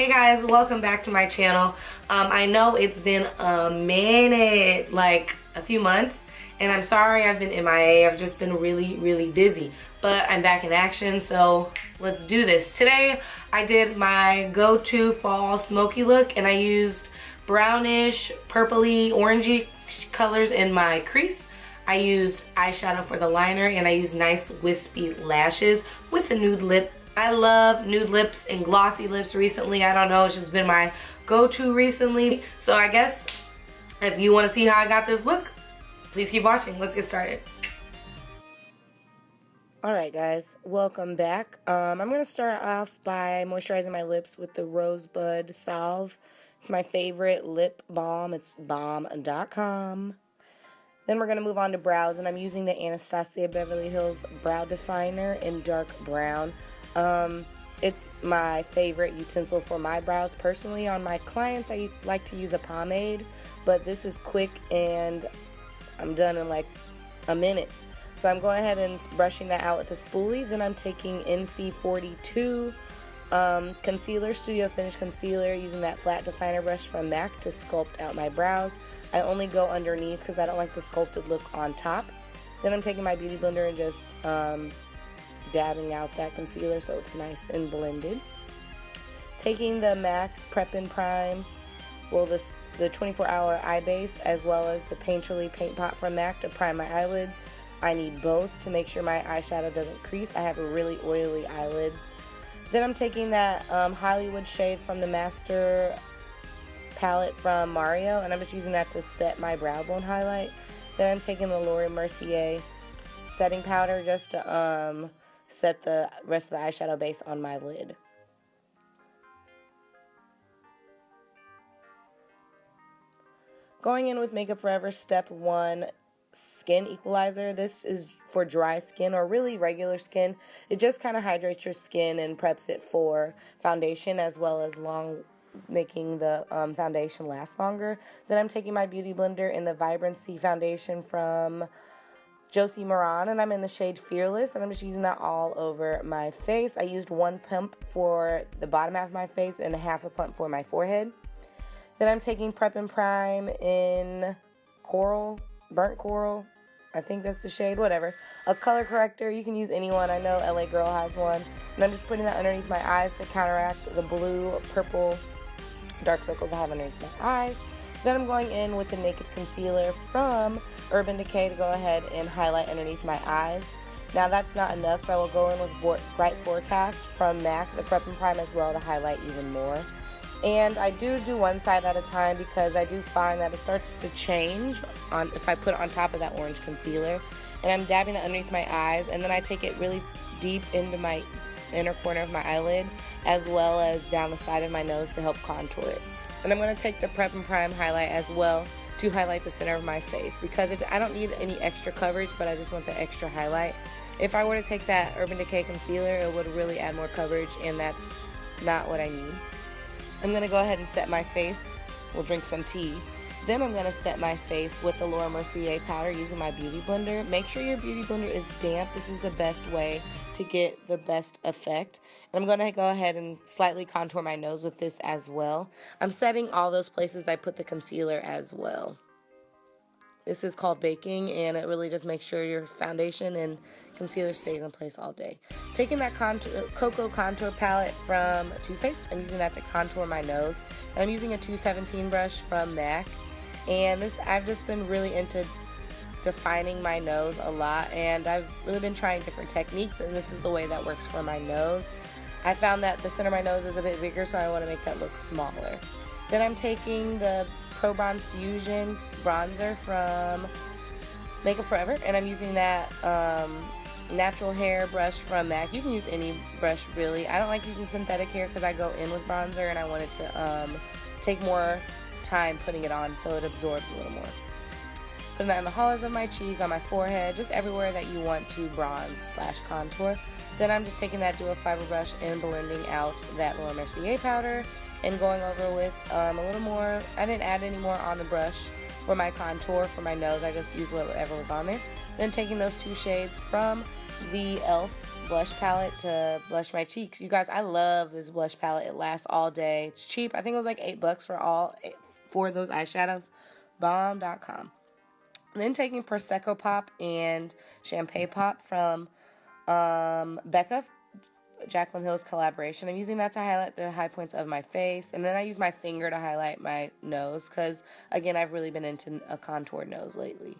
Hey guys, welcome back to my channel. I know it's been a minute, like a few months, and I'm sorry I've been MIA. I've just been really busy, but I'm back in action, so let's do this. Today I did my go-to fall smoky look, and I used brownish, purpley, orangey colors in my crease. I used eyeshadow for the liner, and I used nice wispy lashes with a nude lip. I love nude lips and glossy lips recently. I don't know, it's just been my go-to recently. So I guess if you want to see how I got this look, please keep watching. Let's get started. Alright guys, welcome back. I'm going to start off by moisturizing my lips with the Rosebud Salve. It's my favorite lip balm. It's balm.com. Then we're going to move on to brows, and I'm using the Anastasia Beverly Hills Brow Definer in dark brown. It's my favorite utensil for my brows. Personally, on my clients, I like to use a pomade, but this is quick and I'm done in like a minute. So I'm going ahead and brushing that out with a spoolie. Then I'm taking NC42 concealer, Studio Finish concealer, using that flat definer brush from MAC to sculpt out my brows. I only go underneath because I don't like the sculpted look on top. Then I'm taking my beauty blender and just dabbing out that concealer so it's nice and blended. Taking the MAC Prep and Prime, well, the 24-hour eye base, as well as the Painterly Paint Pot from MAC to prime my eyelids. I need both to make sure my eyeshadow doesn't crease. I have really oily eyelids. Then I'm taking that Hollywood shade from the Master palette from Mario, and I'm just using that to set my brow bone highlight. Then I'm taking the Mercier setting powder just to set the rest of the eyeshadow base on my lid. Going in with Makeup Forever Step 1 Skin Equalizer. This is for dry skin or really regular skin. It just kind of hydrates your skin and preps it for foundation, as well as making the foundation last longer. Then I'm taking my beauty blender in the Vibrancy foundation from Josie Maran, and I'm in the shade Fearless, and I'm just using that all over my face. I used one pump for the bottom half of my face and half a pump for my forehead. Then I'm taking Prep and Prime in Coral, Burnt Coral, I think that's the shade, whatever. A color corrector, you can use any one. I know LA Girl has one. And I'm just putting that underneath my eyes to counteract the blue, purple, dark circles I have underneath my eyes. Then I'm going in with the Naked Concealer from Urban Decay to go ahead and highlight underneath my eyes. Now that's not enough, so I will go in with Bright Forecast from MAC, the Prep and Prime as well, to highlight even more. And I do one side at a time because I do find that it starts to change if I put it on top of that orange concealer. And I'm dabbing it underneath my eyes, and then I take it really deep into my inner corner of my eyelid, as well as down the side of my nose to help contour it. And I'm going to take the Prep and Prime highlight as well to highlight the center of my face, because I don't need any extra coverage, but I just want the extra highlight. If I were to take that Urban Decay concealer, it would really add more coverage, and that's not what I need. I'm going to go ahead and set my face. We'll drink some tea. Then I'm going to set my face with the Mercier powder using my beauty blender. Make sure your beauty blender is damp. This is the best way to get the best effect. And I'm going to go ahead and slightly contour my nose with this as well. I'm setting all those places I put the concealer as well. This is called baking, and it really just makes sure your foundation and concealer stays in place all day. Taking that Cocoa Contour palette from Too Faced, I'm using that to contour my nose. And I'm using a 217 brush from MAC. And I've just been really into defining my nose a lot, and I've really been trying different techniques, and this is the way that works for my nose. I found that the center of my nose is a bit bigger, so I want to make that look smaller. Then I'm taking the Pro Bronze Fusion bronzer from Makeup Forever, and I'm using that natural hair brush from MAC. You can use any brush really. I don't like using synthetic hair because I go in with bronzer, and I want it to take more time putting it on so it absorbs a little more. Putting that in the hollows of my cheek, on my forehead, just everywhere that you want to bronze / contour. Then I'm just taking that dual fiber brush and blending out that Mercier powder and going over with a little more. I didn't add any more on the brush for my contour for my nose. I just used whatever was on there. Then taking those two shades from the e.l.f. blush palette to blush my cheeks. You guys, I love this blush palette. It lasts all day. It's cheap. I think it was like $8 for those eyeshadows. Bomb.com. Then taking Proseco Pop and Champagne Pop from Becca, Jaclyn Hill's collaboration. I'm using that to highlight the high points of my face. And then I use my finger to highlight my nose because, again, I've really been into a contoured nose lately.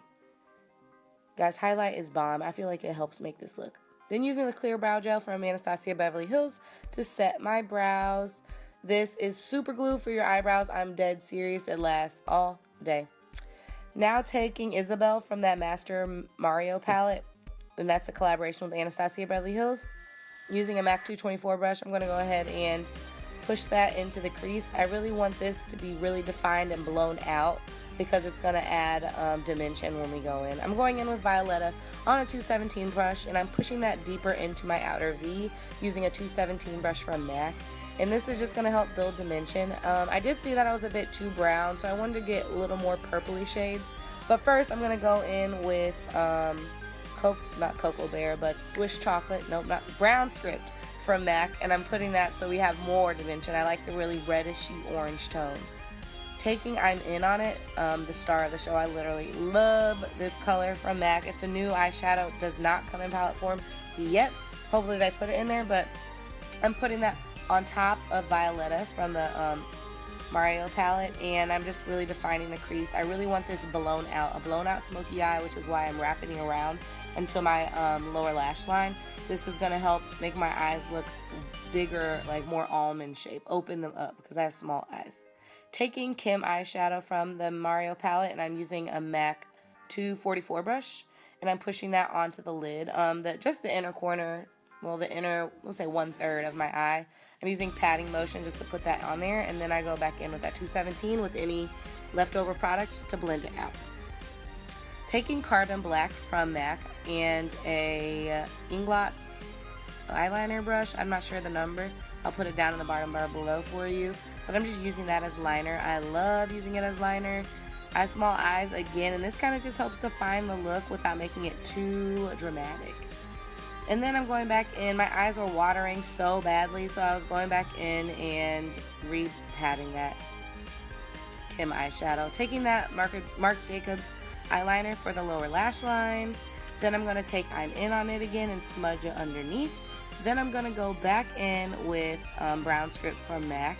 Guys, highlight is bomb. I feel like it helps make this look. Then using the Clear Brow Gel from Anastasia Beverly Hills to set my brows. This is super glue for your eyebrows. I'm dead serious. It lasts all day. Now taking Isabel from that Master Mario palette, and that's a collaboration with Anastasia Beverly Hills. Using a MAC 224 brush, I'm going to go ahead and push that into the crease. I really want this to be really defined and blown out because it's going to add dimension when we go in. I'm going in with Violetta on a 217 brush, and I'm pushing that deeper into my outer V using a 217 brush from MAC. And this is just going to help build dimension. I did see that I was a bit too brown, so I wanted to get a little more purpley shades. But first, I'm going to go in with, not Cocoa Bear, but Swiss Chocolate, nope, not Brown Script from MAC. And I'm putting that so we have more dimension. I like the really reddish orange tones. Taking I'm In on it, the star of the show. I literally love this color from MAC. It's a new eyeshadow. It does not come in palette form yet. Hopefully they put it in there, but I'm putting that on top of Violetta from the Mario palette, and I'm just really defining the crease. I really want this blown out, a blown out smoky eye, which is why I'm wrapping it around until my lower lash line. This is going to help make my eyes look bigger, like more almond shape, open them up because I have small eyes. Taking Kim eyeshadow from the Mario palette, and I'm using a MAC 244 brush, and I'm pushing that onto the lid, just the inner corner, well, the inner, let's say 1/3 of my eye. I'm using patting motion just to put that on there, and then I go back in with that 217 with any leftover product to blend it out. Taking Carbon Black from MAC and a Inglot eyeliner brush. I'm not sure the number. I'll put it down in the bottom bar below for you, but I'm just using that as liner. I love using it as liner. I have small eyes again, and this kind of just helps define the look without making it too dramatic. And then I'm going back in. My eyes were watering so badly, so I was going back in and re-patting that Kim eyeshadow. Taking that Marc Jacobs eyeliner for the lower lash line. Then I'm going to take I'm In on it again and smudge it underneath. Then I'm going to go back in with Brown Script from MAC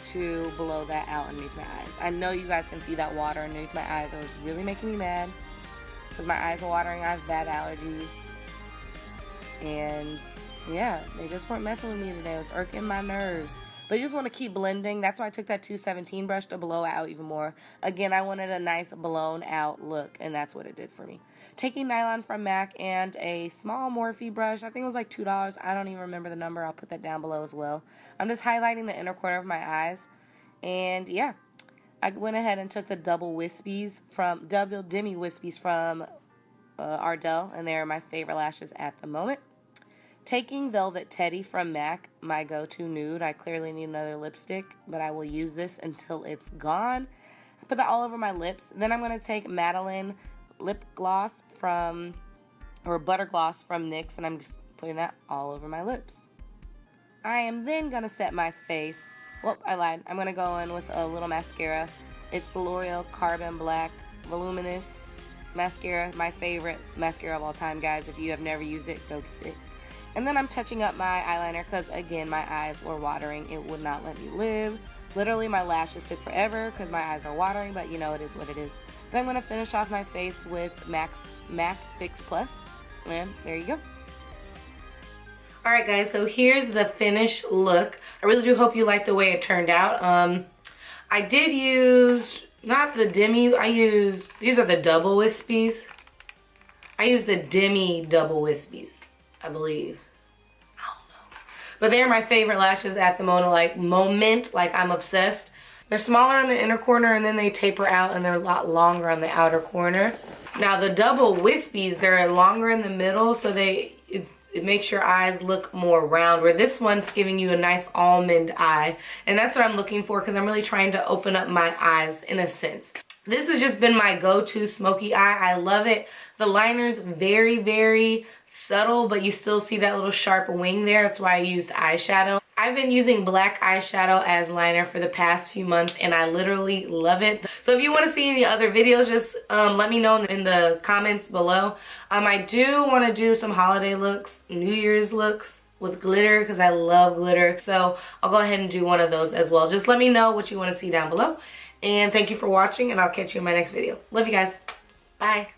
to blow that out underneath my eyes. I know you guys can see that water underneath my eyes. It was really making me mad because my eyes were watering. I have bad allergies. And yeah, they just weren't messing with me today. It was irking my nerves. But you just want to keep blending. That's why I took that 217 brush to blow out even more. Again, I wanted a nice blown out look, and that's what it did for me. Taking Nylon from MAC and a small Morphe brush. I think it was like $2. I don't even remember the number. I'll put that down below as well. I'm just highlighting the inner corner of my eyes. And yeah, I went ahead and took the double Demi Wispies from Ardell, and they're my favorite lashes at the moment. Taking Velvet Teddy from MAC, my go-to nude. I clearly need another lipstick, but I will use this until it's gone. I put that all over my lips. Then I'm going to take Madeline Lipgloss Butter Gloss from NYX, and I'm just putting that all over my lips. I am then going to set my face. Whoop, I lied. I'm going to go in with a little mascara. It's the L'Oreal Carbon Black Voluminous Mascara, my favorite mascara of all time, guys. If you have never used it, go get it. And then I'm touching up my eyeliner because, again, my eyes were watering. It would not let me live. Literally, my lashes took forever because my eyes are watering, but you know, it is what it is. Then I'm going to finish off my face with MAC Fix Plus, and there you go. Alright guys, so here's the finished look. I really do hope you like the way it turned out. I did use, not the Demi, these are the double Wispies. I used the Demi double Wispies, I believe. I don't know. But they're my favorite lashes at the moment, like I'm obsessed. They're smaller in the inner corner and then they taper out and they're a lot longer on the outer corner. Now the double Wispies, they're longer in the middle, so it makes your eyes look more round, where this one's giving you a nice almond eye. And that's what I'm looking for because I'm really trying to open up my eyes in a sense. This has just been my go-to smoky eye. I love it. The liner's very, very subtle, but you still see that little sharp wing there. That's why I used eyeshadow. I've been using black eyeshadow as liner for the past few months, and I literally love it. So if you want to see any other videos, just let me know in the comments below. I do want to do some holiday looks, New Year's looks with glitter, because I love glitter. So I'll go ahead and do one of those as well. Just let me know what you want to see down below. And thank you for watching, and I'll catch you in my next video. Love you guys. Bye.